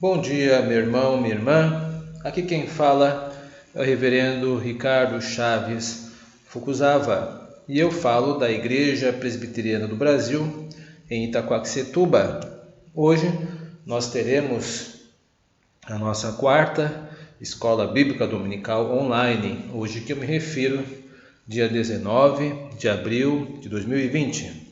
Bom dia, meu irmão, minha irmã. Aqui quem fala é o reverendo Ricardo Chaves Fukuzawa e eu falo da Igreja Presbiteriana do Brasil, em Itaquaquecetuba. Hoje nós teremos a nossa quarta Escola Bíblica Dominical online, hoje que eu me refiro, dia 19 de abril de 2020.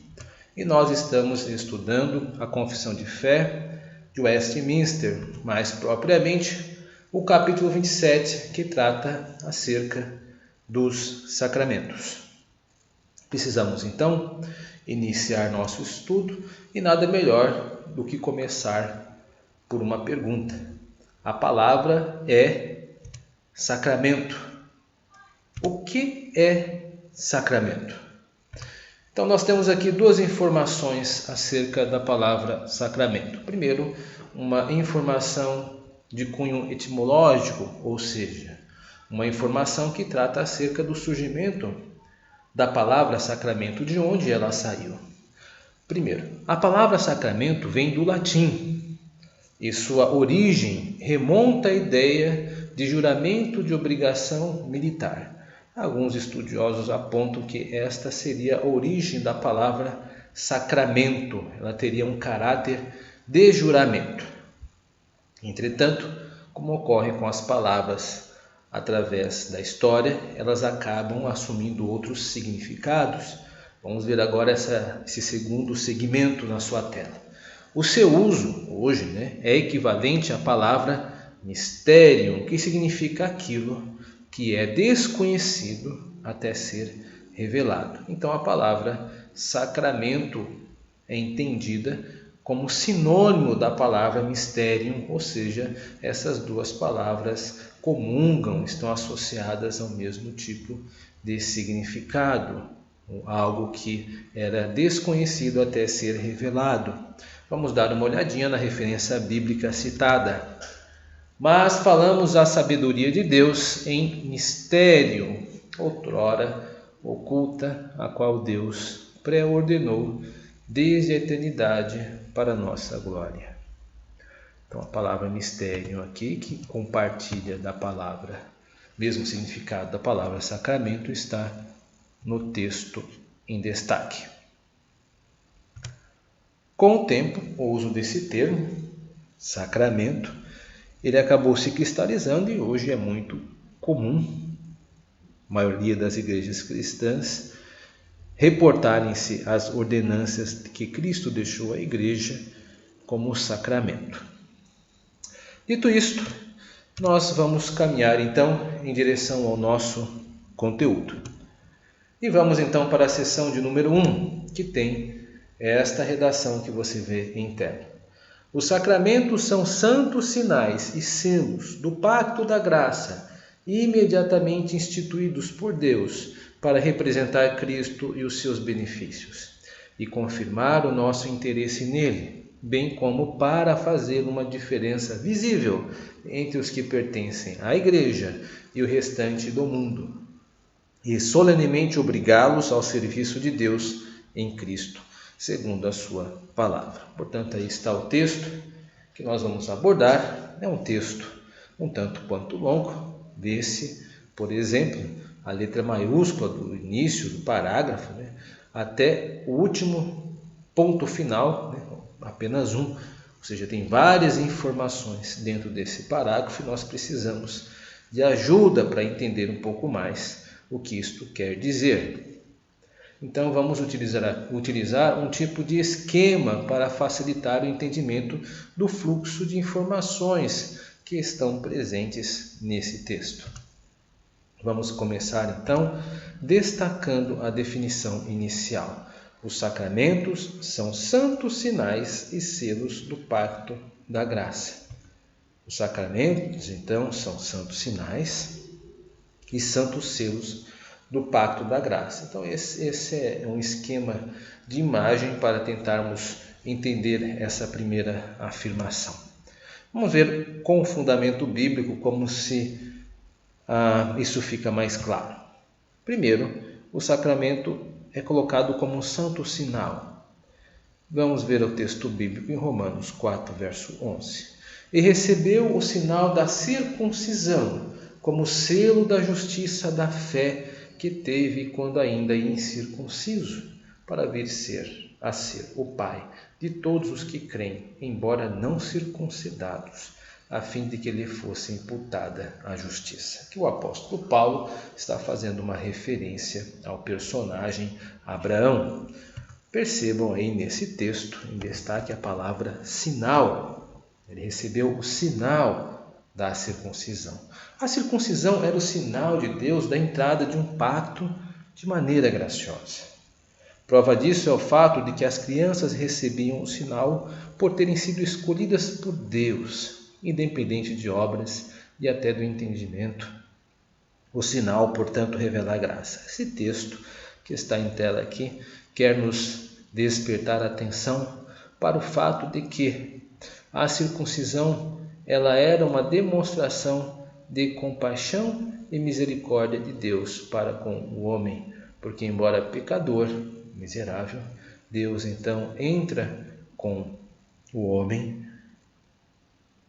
E nós estamos estudando a Confissão de Fé de Westminster, mais propriamente o capítulo 27, que trata acerca dos sacramentos. Precisamos então iniciar nosso estudo e nada melhor do que começar por uma pergunta. A palavra é sacramento. O que é sacramento? Então nós temos aqui duas informações acerca da palavra sacramento. Primeiro, uma informação de cunho etimológico, ou seja, uma informação que trata acerca do surgimento da palavra sacramento, de onde ela saiu. Primeiro, a palavra sacramento vem do latim e sua origem remonta à ideia de juramento de obrigação militar. Alguns estudiosos apontam que esta seria a origem da palavra sacramento. Ela teria um caráter de juramento. Entretanto, como ocorre com as palavras através da história, elas acabam assumindo outros significados. Vamos ver agora esse segundo segmento na sua tela. O seu uso hoje é equivalente à palavra mysterium, que significa aquilo que é desconhecido até ser revelado. Então a palavra sacramento é entendida como sinônimo da palavra mysterium, ou seja, essas duas palavras comungam, estão associadas ao mesmo tipo de significado, algo que era desconhecido até ser revelado. Vamos dar uma olhadinha na referência bíblica citada. Mas falamos a sabedoria de Deus em mistério, outrora oculta, a qual Deus pré-ordenou desde a eternidade para a nossa glória. Então a palavra mistério aqui, que compartilha da palavra, mesmo significado da palavra sacramento, está no texto em destaque. Com o tempo, o uso desse termo, sacramento, ele acabou se cristalizando e hoje é muito comum, a maioria das igrejas cristãs, reportarem-se as ordenanças que Cristo deixou à igreja como sacramento. Dito isto, nós vamos caminhar então em direção ao nosso conteúdo. E vamos então para a seção de número 1, que tem esta redação que você vê em tela. Os sacramentos são santos sinais e selos do pacto da graça, imediatamente instituídos por Deus para representar Cristo e os seus benefícios, e confirmar o nosso interesse nele, bem como para fazer uma diferença visível entre os que pertencem à Igreja e o restante do mundo, e solenemente obrigá-los ao serviço de Deus em Cristo, segundo a sua palavra. Portanto, aí está o texto que nós vamos abordar. É um texto um tanto quanto longo. Vê-se, por exemplo, a letra maiúscula do início do parágrafo, até o último ponto final, apenas um. Ou seja, tem várias informações dentro desse parágrafo e nós precisamos de ajuda para entender um pouco mais o que isto quer dizer. Então vamos utilizar um tipo de esquema para facilitar o entendimento do fluxo de informações que estão presentes nesse texto. Vamos começar então destacando a definição inicial. Os sacramentos são santos sinais e selos do pacto da graça. Os sacramentos então são santos sinais e santos selos do pacto da graça. Então esse é um esquema de imagem para tentarmos entender essa primeira afirmação. Vamos ver com o fundamento bíblico como se isso fica mais claro. Primeiro, o sacramento é colocado como um santo sinal. Vamos ver o texto bíblico em Romanos 4, verso 11. e recebeu o sinal da circuncisão, como selo da justiça da fé que teve quando ainda incircunciso, para vir a ser o Pai de todos os que creem, embora não circuncidados, a fim de que lhe fosse imputada a justiça. Que o apóstolo Paulo está fazendo uma referência ao personagem Abraão. Percebam aí nesse texto, em destaque, a palavra sinal. Ele recebeu o sinal da circuncisão. A circuncisão era o sinal de Deus da entrada de um pacto de maneira graciosa. Prova disso é o fato de que as crianças recebiam o sinal por terem sido escolhidas por Deus, independente de obras e até do entendimento. O sinal, portanto, revela a graça. Esse texto que está em tela aqui quer nos despertar a atenção para o fato de que a circuncisão ela era uma demonstração de compaixão e misericórdia de Deus para com o homem, porque embora pecador, miserável, Deus então entra com o homem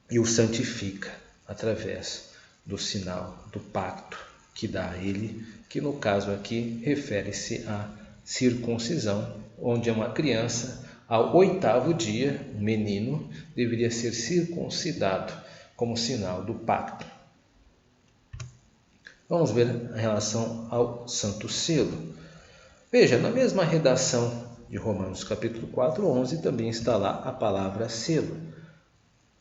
e o santifica através do sinal do pacto que dá a ele, que no caso aqui refere-se à circuncisão, onde uma criança, ao 8º dia, um menino, deveria ser circuncidado como sinal do pacto. Vamos ver a relação ao santo selo. Veja, na mesma redação de Romanos capítulo 4, 11, também está lá a palavra selo.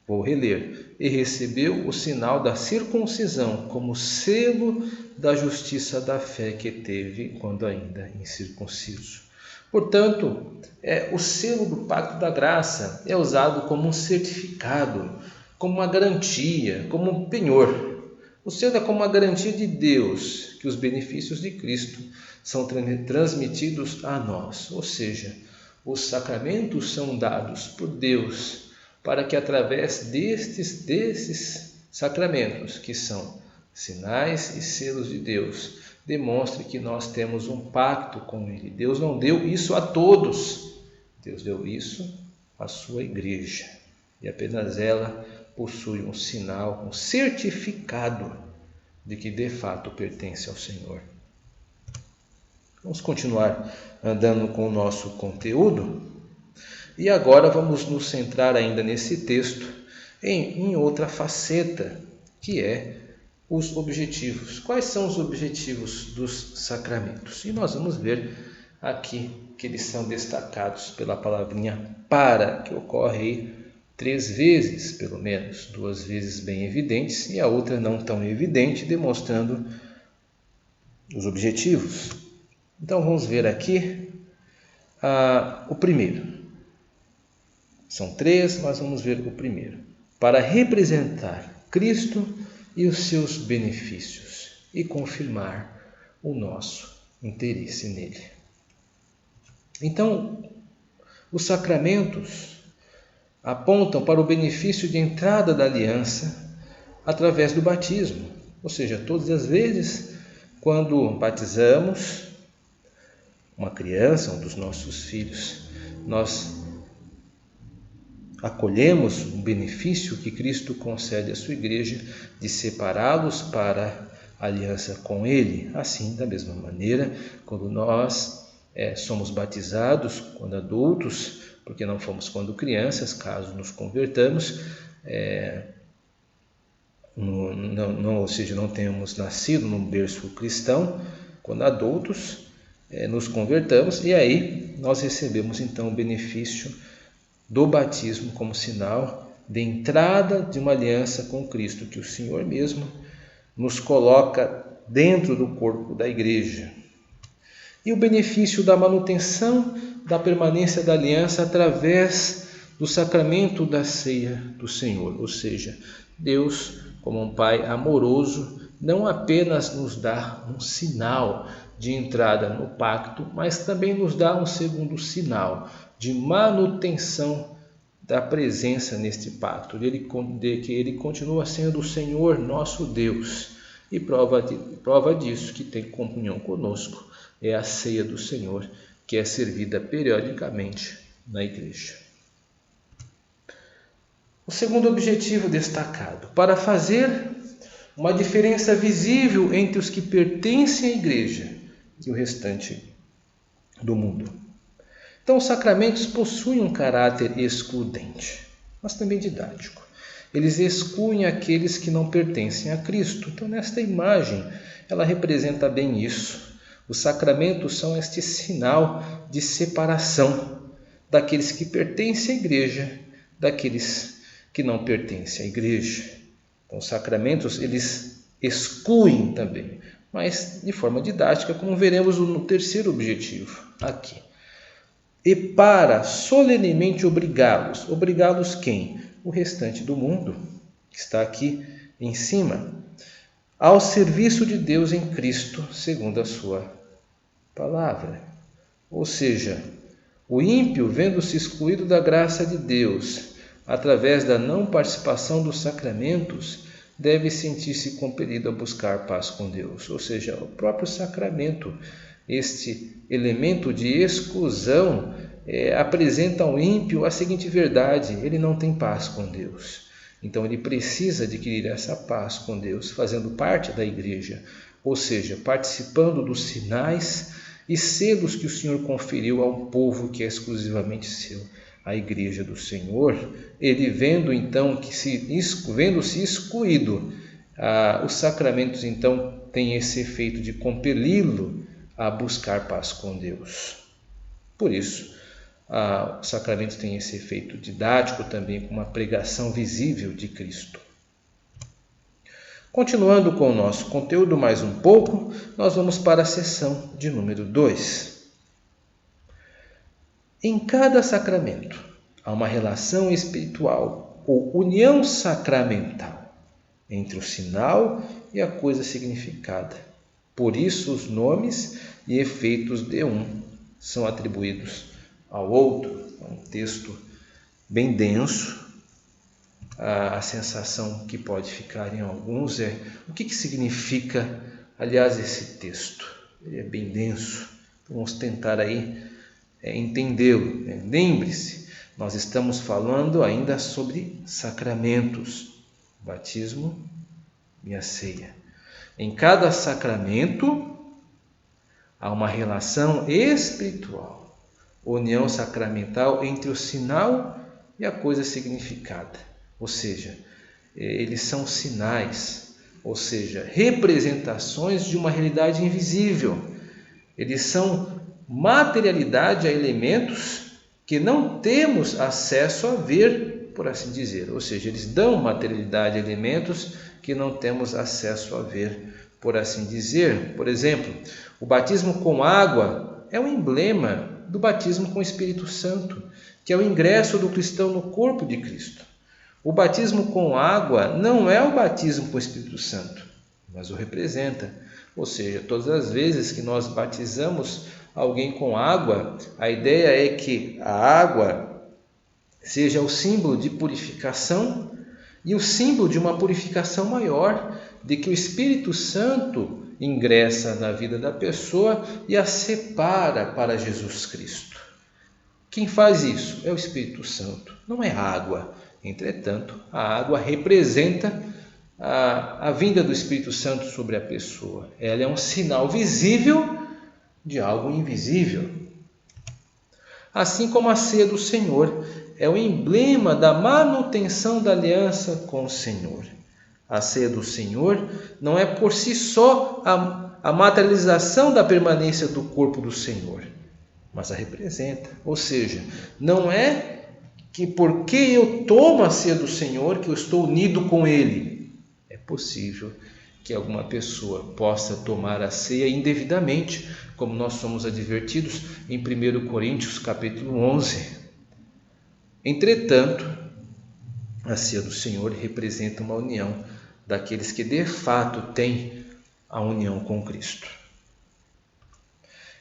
Vou reler. E recebeu o sinal da circuncisão como selo da justiça da fé que teve quando ainda incircunciso. Portanto, o selo do pacto da graça é usado como um certificado, como uma garantia, como um penhor. O selo é como uma garantia de Deus que os benefícios de Cristo são transmitidos a nós, ou seja, os sacramentos são dados por Deus para que através desses sacramentos, que são sinais e selos de Deus, demonstre que nós temos um pacto com Ele. Deus não deu isso a todos, Deus deu isso à sua igreja, e apenas ela possui um sinal, um certificado de que de fato pertence ao Senhor. Vamos continuar andando com o nosso conteúdo e agora vamos nos centrar ainda nesse texto em outra faceta, que é os objetivos. Quais são os objetivos dos sacramentos? E nós vamos ver aqui que eles são destacados pela palavrinha para, que ocorre aí 3 vezes, pelo menos, 2 vezes bem evidentes e a outra não tão evidente, demonstrando os objetivos. Então vamos ver aqui o primeiro. São 3, mas vamos ver o primeiro. Para representar Cristo e os seus benefícios e confirmar o nosso interesse nele. Então, os sacramentos apontam para o benefício de entrada da aliança através do batismo. Ou seja, todas as vezes quando batizamos uma criança, um dos nossos filhos, nós acolhemos o benefício que Cristo concede à sua igreja de separá-los para a aliança com Ele. Assim, da mesma maneira, quando nós somos batizados, quando adultos, porque não fomos quando crianças, caso nos convertamos, ou seja, não tenhamos nascido num berço cristão, quando adultos nos convertamos, e aí nós recebemos então o benefício do batismo como sinal de entrada de uma aliança com Cristo, que o Senhor mesmo nos coloca dentro do corpo da igreja. E o benefício da manutenção da permanência da aliança através do sacramento da ceia do Senhor, ou seja, Deus, como um Pai amoroso, não apenas nos dá um sinal de entrada no pacto, mas também nos dá um segundo sinal de manutenção da presença neste pacto, de que Ele continua sendo o Senhor nosso Deus. E prova disso, que tem comunhão conosco, é a ceia do Senhor, que é servida periodicamente na igreja. O segundo objetivo destacado, para fazer uma diferença visível entre os que pertencem à igreja e o restante do mundo. Então, os sacramentos possuem um caráter excludente, mas também didático. Eles excluem aqueles que não pertencem a Cristo. Então, nesta imagem, ela representa bem isso. Os sacramentos são este sinal de separação daqueles que pertencem à igreja, daqueles que não pertencem à igreja. Então, os sacramentos, eles excluem também, mas de forma didática, como veremos no terceiro objetivo aqui. E para solenemente obrigá-los. Obrigá-los quem? O restante do mundo, que está aqui em cima, ao serviço de Deus em Cristo, segundo a sua palavra. Ou seja, o ímpio, vendo-se excluído da graça de Deus, através da não participação dos sacramentos, deve sentir-se compelido a buscar paz com Deus. Ou seja, o próprio sacramento, este elemento de exclusão, apresenta ao ímpio a seguinte verdade: ele não tem paz com Deus. Então ele precisa adquirir essa paz com Deus, fazendo parte da igreja, ou seja, participando dos sinais e selos que o Senhor conferiu ao povo que é exclusivamente seu, a igreja do Senhor. Ele vendo então vendo-se excluído, os sacramentos então têm esse efeito de compeli-lo a buscar paz com Deus. Por isso, os sacramentos têm esse efeito didático também, com uma pregação visível de Cristo. Continuando com o nosso conteúdo mais um pouco, nós vamos para a seção de número 2. Em cada sacramento há uma relação espiritual ou união sacramental entre o sinal e a coisa significada. Por isso, os nomes e efeitos de um são atribuídos ao outro. É um texto bem denso. A sensação que pode ficar em alguns é: o que significa, aliás, esse texto? Ele é bem denso. Vamos tentar aí entendê-lo. Lembre-se, nós estamos falando ainda sobre sacramentos, batismo e a ceia. Em cada sacramento há uma relação espiritual, união sacramental entre o sinal e a coisa significada. Ou seja, eles são sinais, ou seja, representações de uma realidade invisível. Eles são materialidade a elementos que não temos acesso a ver, por assim dizer. Ou seja, eles dão materialidade a elementos que não temos acesso a ver, por assim dizer. Por exemplo, o batismo com água é um emblema do batismo com o Espírito Santo, que é o ingresso do cristão no corpo de Cristo. O batismo com água não é o batismo com o Espírito Santo, mas o representa. Ou seja, todas as vezes que nós batizamos alguém com água, a ideia é que a água seja o símbolo de purificação e o símbolo de uma purificação maior, de que o Espírito Santo ingressa na vida da pessoa e a separa para Jesus Cristo. Quem faz isso é o Espírito Santo, não é água. Entretanto, a água representa a vinda do Espírito Santo sobre a pessoa. Ela é um sinal visível de algo invisível. Assim como a ceia do Senhor é o emblema da manutenção da aliança com o Senhor. A ceia do Senhor não é por si só a materialização da permanência do corpo do Senhor, mas a representa. Ou seja, não é que porque eu tomo a ceia do Senhor que eu estou unido com Ele. É possível que alguma pessoa possa tomar a ceia indevidamente, como nós somos advertidos em 1 Coríntios capítulo 11. Entretanto, a ceia do Senhor representa uma união daqueles que de fato têm a união com Cristo.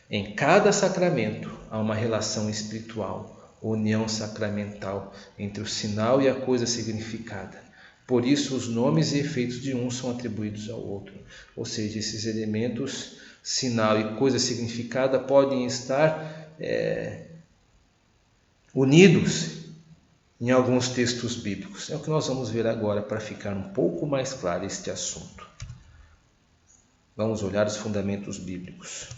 Em cada sacramento há uma relação espiritual, união sacramental entre o sinal e a coisa significada. Por isso, os nomes e efeitos de um são atribuídos ao outro. Ou seja, esses elementos, sinal e coisa significada, podem estar unidos em alguns textos bíblicos. É o que nós vamos ver agora para ficar um pouco mais claro este assunto. Vamos olhar os fundamentos bíblicos.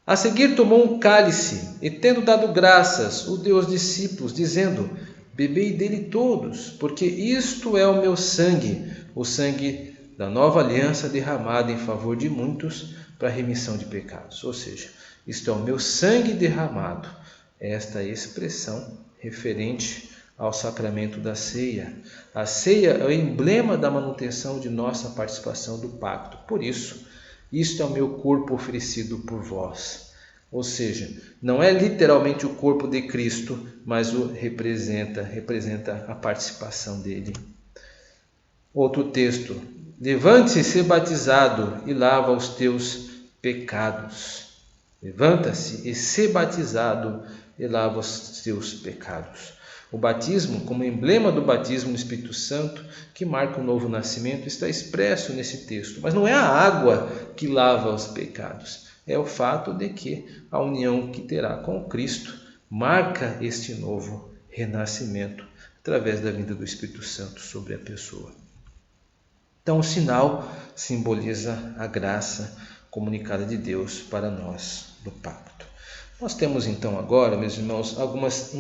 A seguir tomou um cálice e, tendo dado graças, o deu aos discípulos, dizendo: bebei dele todos, porque isto é o meu sangue, o sangue da nova aliança derramado em favor de muitos para a remissão de pecados. Ou seja, isto é o meu sangue derramado. Esta expressão referente ao sacramento da ceia. A ceia é o emblema da manutenção de nossa participação do pacto. Por isso, isto é o meu corpo oferecido por vós. Ou seja, não é literalmente o corpo de Cristo, mas o representa a participação dele. Outro texto: levante-se e ser batizado e lava os teus pecados. Levanta-se e ser batizado e lava os teus pecados. O batismo, como emblema do batismo no Espírito Santo, que marca o novo nascimento, está expresso nesse texto. Mas não é a água que lava os pecados, é o fato de que a união que terá com Cristo marca este novo renascimento através da vinda do Espírito Santo sobre a pessoa. Então, o sinal simboliza a graça comunicada de Deus para nós do pacto. Nós temos então agora, meus irmãos, algumas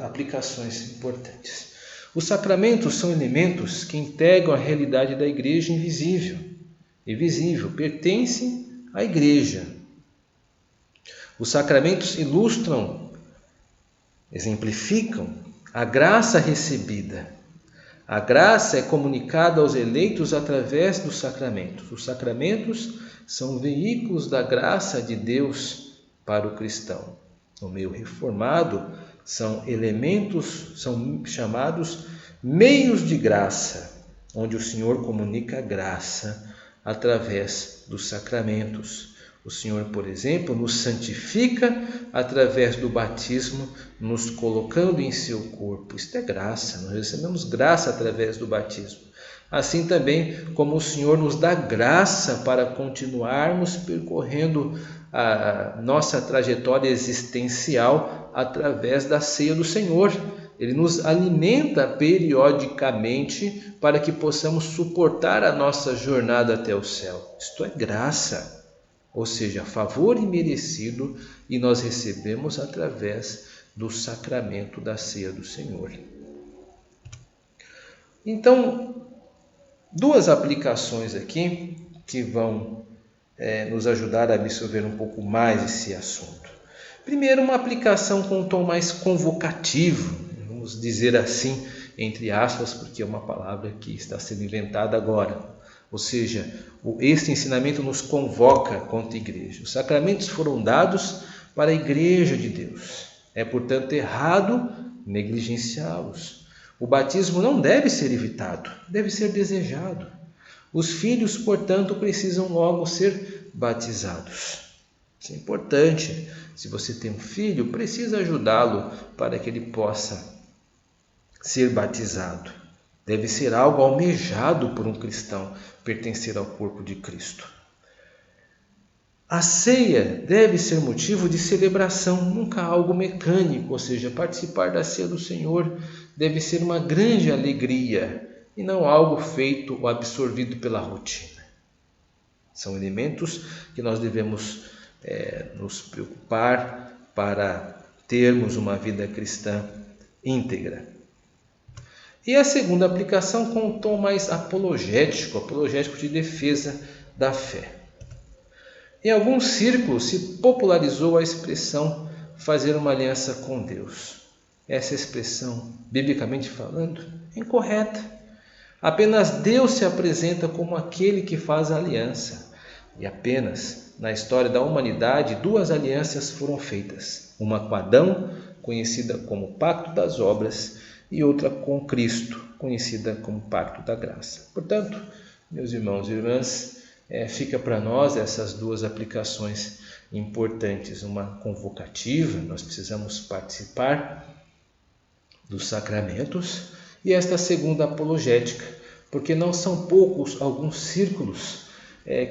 aplicações importantes. Os sacramentos são elementos que integram a realidade da igreja invisível e visível, pertencem à igreja. Os sacramentos ilustram, exemplificam a graça recebida. A graça é comunicada aos eleitos através dos sacramentos. Os sacramentos são veículos da graça de Deus para o cristão. No meio reformado, são chamados meios de graça, onde o Senhor comunica a graça através dos sacramentos. O Senhor, por exemplo, nos santifica através do batismo, nos colocando em seu corpo. Isto é graça, nós recebemos graça através do batismo. Assim também como o Senhor nos dá graça para continuarmos percorrendo a nossa trajetória existencial através da ceia do Senhor. Ele nos alimenta periodicamente para que possamos suportar a nossa jornada até o céu. Isto é graça, ou seja, favor imerecido, e nós recebemos através do sacramento da ceia do Senhor. Então, duas aplicações aqui que vão nos ajudar a absorver um pouco mais esse assunto. Primeiro, uma aplicação com um tom mais convocativo, vamos dizer assim, entre aspas, porque é uma palavra que está sendo inventada agora. Ou seja, este ensinamento nos convoca contra a igreja. Os sacramentos foram dados para a igreja de Deus. É, portanto, errado negligenciá-los. O batismo não deve ser evitado, deve ser desejado. Os filhos, portanto, precisam logo ser batizados. Isso é importante. Se você tem um filho, precisa ajudá-lo para que ele possa ser batizado. Deve ser algo almejado por um cristão, pertencer ao corpo de Cristo. A ceia deve ser motivo de celebração, nunca algo mecânico, ou seja, participar da ceia do Senhor deve ser uma grande alegria e não algo feito ou absorvido pela rotina. São elementos que nós devemos nos preocupar para termos uma vida cristã íntegra. E a segunda aplicação com um tom mais apologético de defesa da fé. Em alguns círculos se popularizou a expressão fazer uma aliança com Deus. Essa expressão, biblicamente falando, é incorreta. Apenas Deus se apresenta como aquele que faz a aliança. E apenas na história da humanidade 2 alianças foram feitas. Uma com Adão, conhecida como Pacto das Obras, e outra com Cristo, conhecida como Pacto da Graça. Portanto, meus irmãos e irmãs, fica para nós essas 2 aplicações importantes. Uma convocativa, nós precisamos participar dos sacramentos, e esta segunda apologética, porque não são poucos alguns círculos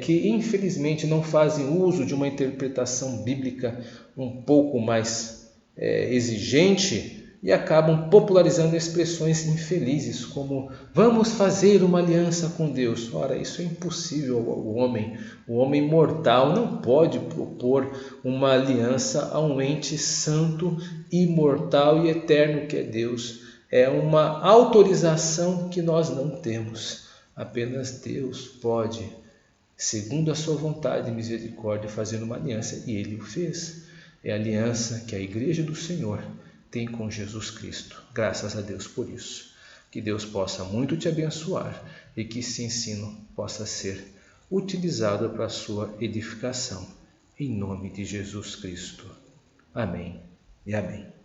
que infelizmente não fazem uso de uma interpretação bíblica um pouco mais exigente e acabam popularizando expressões infelizes como vamos fazer uma aliança com Deus. Ora, isso é impossível ao homem. O homem mortal não pode propor uma aliança a um ente santo, imortal e eterno que é Deus. É uma autorização que nós não temos. Apenas Deus pode, segundo a sua vontade e misericórdia, fazer uma aliança, e Ele o fez. É a aliança que a Igreja do Senhor tem com Jesus Cristo. Graças a Deus por isso. Que Deus possa muito te abençoar e que esse ensino possa ser utilizado para a sua edificação. Em nome de Jesus Cristo. Amém e amém.